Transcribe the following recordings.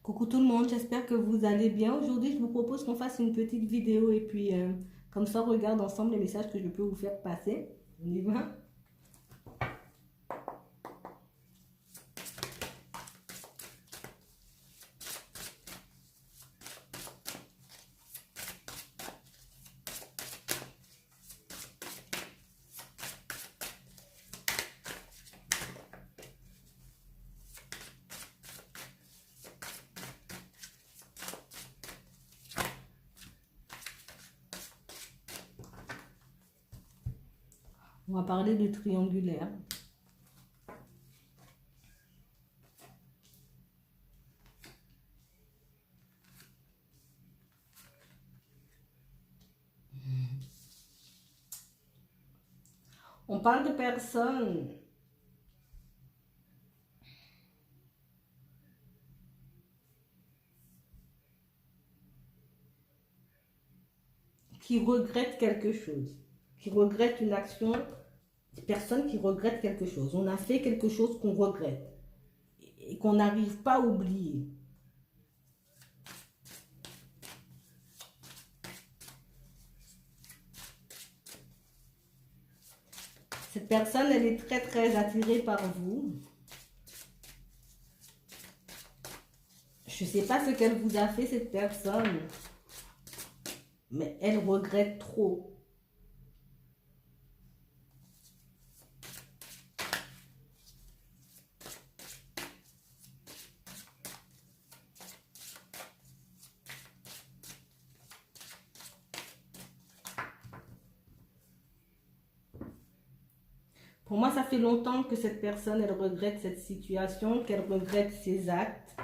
Coucou tout le monde, j'espère que vous allez bien. Aujourd'hui, je vous propose qu'on fasse une petite vidéo et puis comme ça, on regarde ensemble les messages que je peux vous faire passer. On y va? On va parler de triangulaire. On parle de personnes qui regrettent quelque chose, qui regrettent une action, des personnes qui regrettent quelque chose. On a fait quelque chose qu'on regrette et qu'on n'arrive pas à oublier. Cette personne, elle est très très attirée par vous. Je ne sais pas ce qu'elle vous a fait, cette personne, mais elle regrette trop. Pour moi, ça fait longtemps que cette personne, elle regrette cette situation, qu'elle regrette ses actes.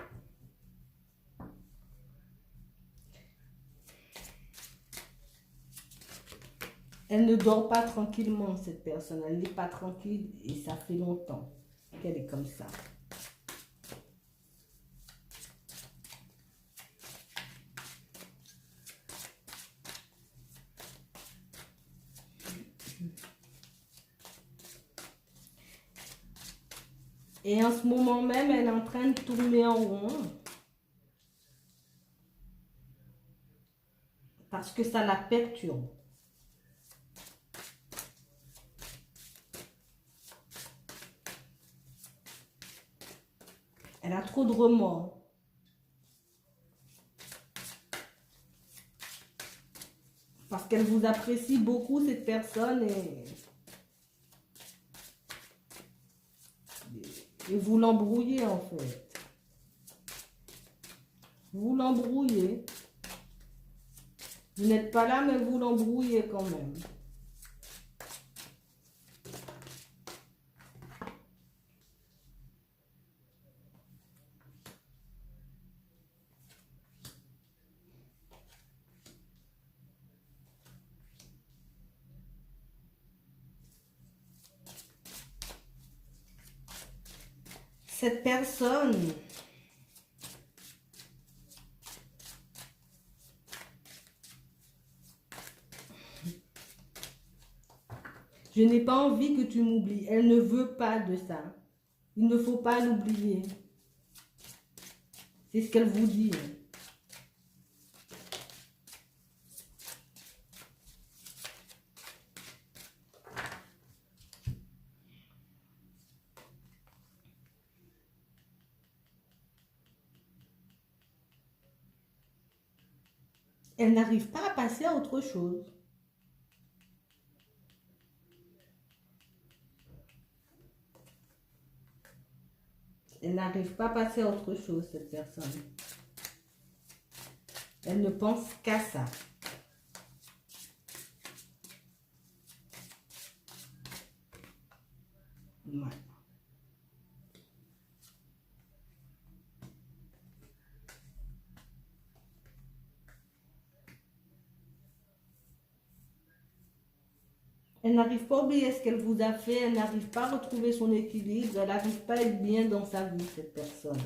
Elle ne dort pas tranquillement, cette personne. Elle n'est pas tranquille et ça fait longtemps qu'elle est comme ça. Et en ce moment même, elle est en train de tourner en rond parce que ça la perturbe. Elle a trop de remords. Parce qu'elle vous apprécie beaucoup, cette personne, et vous l'embrouillez en fait. Vous l'embrouillez. Vous n'êtes pas là, mais vous l'embrouillez quand même. Cette personne, je n'ai pas envie que tu m'oublies. Elle ne veut pas de ça. Il ne faut pas l'oublier. C'est ce qu'elle vous dit. Elle n'arrive pas à passer à autre chose. Elle n'arrive pas à passer à autre chose, cette personne. Elle ne pense qu'à ça. Ouais. Elle n'arrive pas à oublier ce qu'elle vous a fait. Elle n'arrive pas à retrouver son équilibre. Elle n'arrive pas à être bien dans sa vie, cette personne.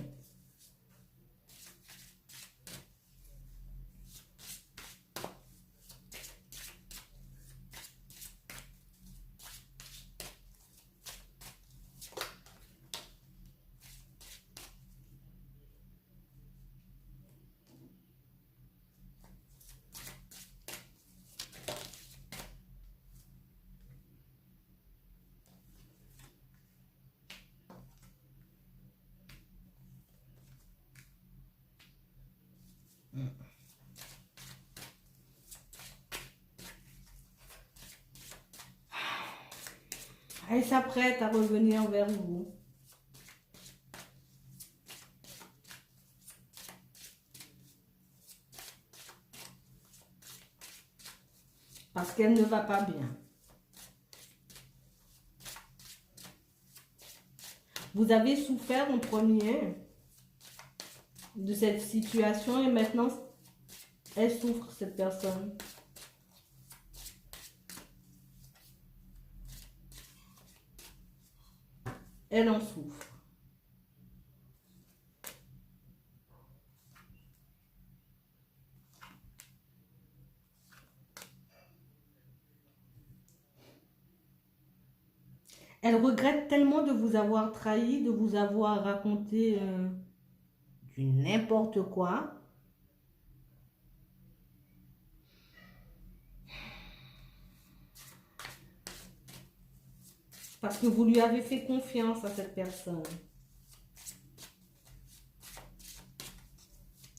Elle s'apprête à revenir vers vous. Parce qu'elle ne va pas bien. Vous avez souffert en premier de cette situation et maintenant, elle souffre, cette personne. Elle en souffre. Elle regrette tellement de vous avoir trahi, de vous avoir raconté du n'importe quoi. Parce que vous lui avez fait confiance à cette personne.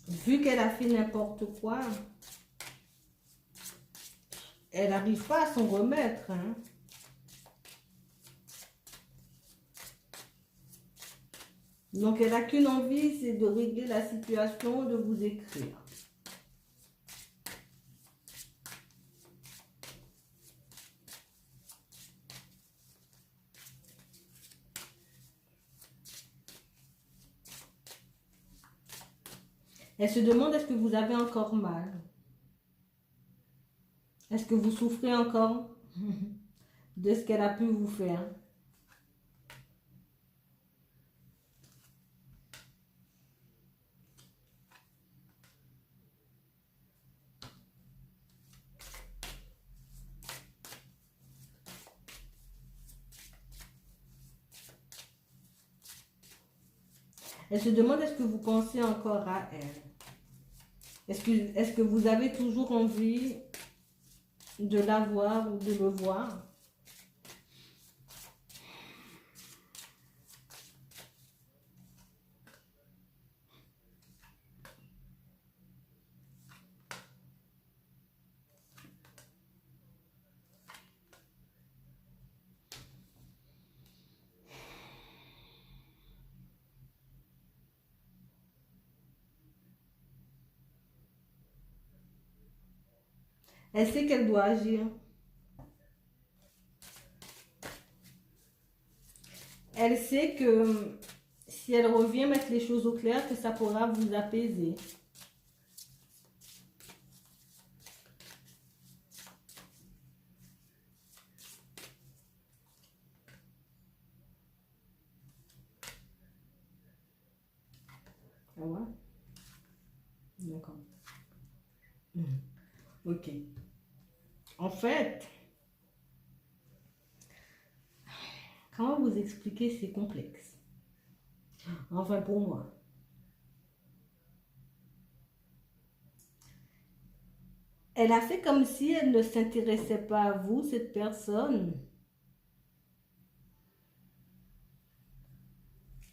Vu qu'elle a fait n'importe quoi, elle n'arrive pas à s'en remettre. Hein. Donc, elle n'a qu'une envie, c'est de régler la situation, de vous écrire. Elle se demande, est-ce que vous avez encore mal? Est-ce que vous souffrez encore de ce qu'elle a pu vous faire? Elle se demande, est-ce que vous pensez encore à elle? Est-ce que vous avez toujours envie de la voir ou de le voir? Elle sait qu'elle doit agir. Elle sait que si elle revient mettre les choses au clair, que ça pourra vous apaiser. Ah ouais? D'accord. Ok. En fait, comment vous expliquer ces complexes? Enfin, pour moi. Elle a fait comme si elle ne s'intéressait pas à vous, cette personne.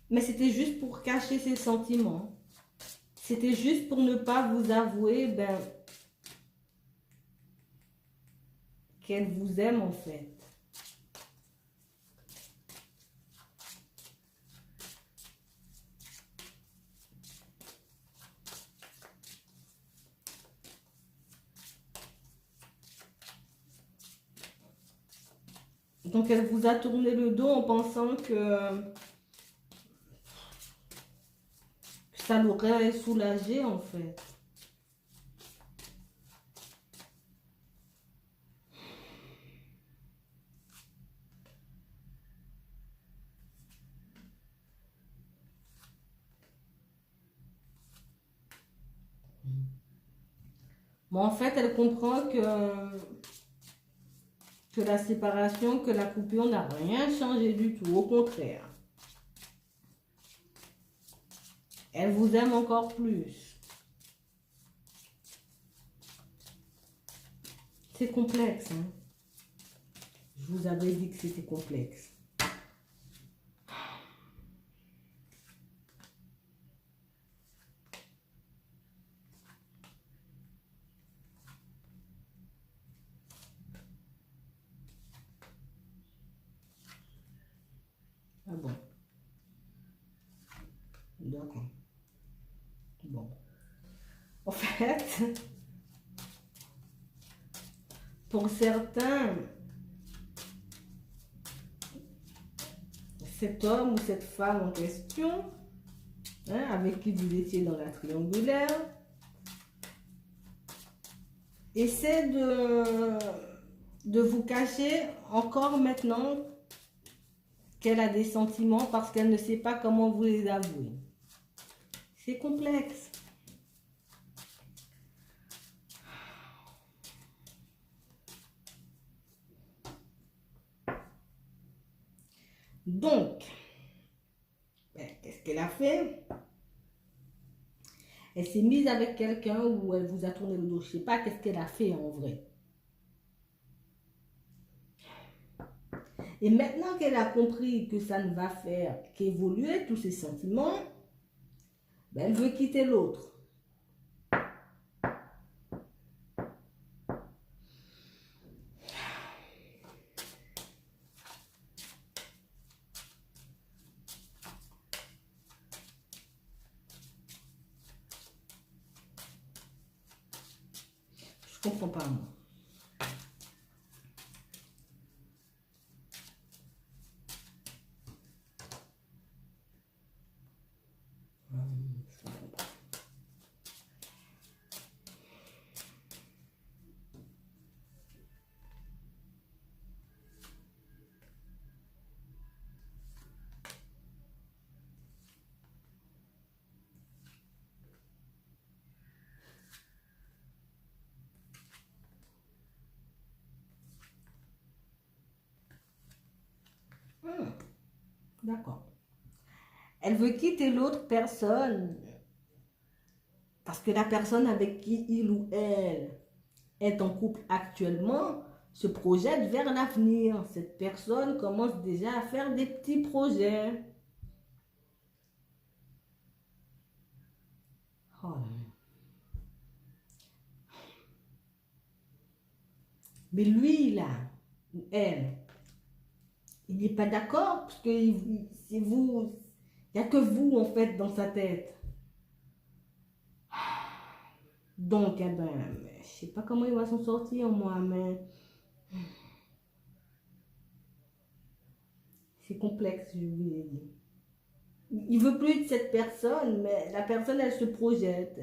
Mais c'était juste pour cacher ses sentiments. C'était juste pour ne pas vous avouer qu'elle vous aime en fait. Donc elle vous a tourné le dos en pensant que ça l'aurait soulagé en fait. Mais en fait, elle comprend que la séparation, que la coupure n'a rien changé du tout. Au contraire. Elle vous aime encore plus. C'est complexe. Hein? Je vous avais dit que c'était complexe. Ah bon. D'accord. Bon. En fait, pour certains, cet homme ou cette femme en question, hein, avec qui vous étiez dans la triangulaire, essaie de vous cacher encore maintenant qu'elle a des sentiments parce qu'elle ne sait pas comment vous les avouer. C'est complexe. Donc, qu'est-ce qu'elle a fait? Elle s'est mise avec quelqu'un ou elle vous a tourné le dos. Je ne sais pas qu'est-ce qu'elle a fait en vrai. Et maintenant qu'elle a compris que ça ne va faire qu'évoluer tous ses sentiments, ben elle veut quitter l'autre. Je comprends pas moi. D'accord. Elle veut quitter l'autre personne parce que la personne avec qui il ou elle est en couple actuellement se projette vers l'avenir. Cette personne commence déjà à faire des petits projets. Oh là là. Mais lui, là, ou elle, il n'est pas d'accord parce que c'est vous, il n'y a que vous en fait dans sa tête. Donc, eh ben, je sais pas comment il va s'en sortir, moi, mais c'est complexe, je vous l'ai dit. Il veut plus de cette personne, mais la personne, elle se projette.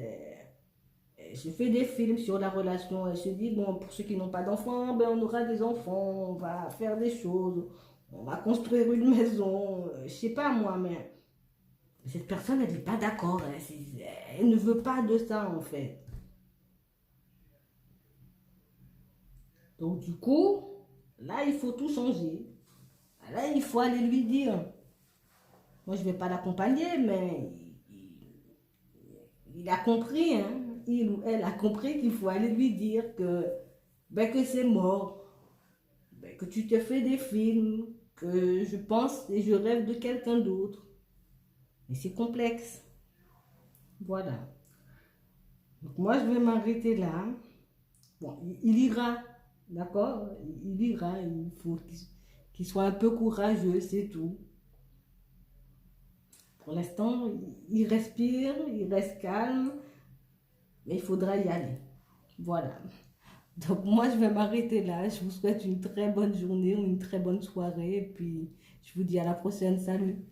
Elle se fait des films sur la relation. Elle se dit, bon, pour ceux qui n'ont pas d'enfants, ben, on aura des enfants, on va faire des choses, on va construire une maison. Je sais pas, moi, mais cette personne, elle n'est pas d'accord. Elle ne veut pas de ça, en fait. Donc, du coup, là, il faut tout changer. Là, il faut aller lui dire. Moi, je ne vais pas l'accompagner, mais il a compris, hein. Il ou elle a compris qu'il faut aller lui dire que c'est mort, ben, que tu te fais des films, que je pense et je rêve de quelqu'un d'autre. Mais c'est complexe. Voilà. Donc, moi, je vais m'arrêter là. Bon, il ira, d'accord? Il ira, il faut qu'il soit un peu courageux, c'est tout. Pour l'instant, il respire, il reste calme, mais il faudra y aller. Voilà. Donc moi, je vais m'arrêter là. Je vous souhaite une très bonne journée ou une très bonne soirée. Et puis, je vous dis à la prochaine. Salut.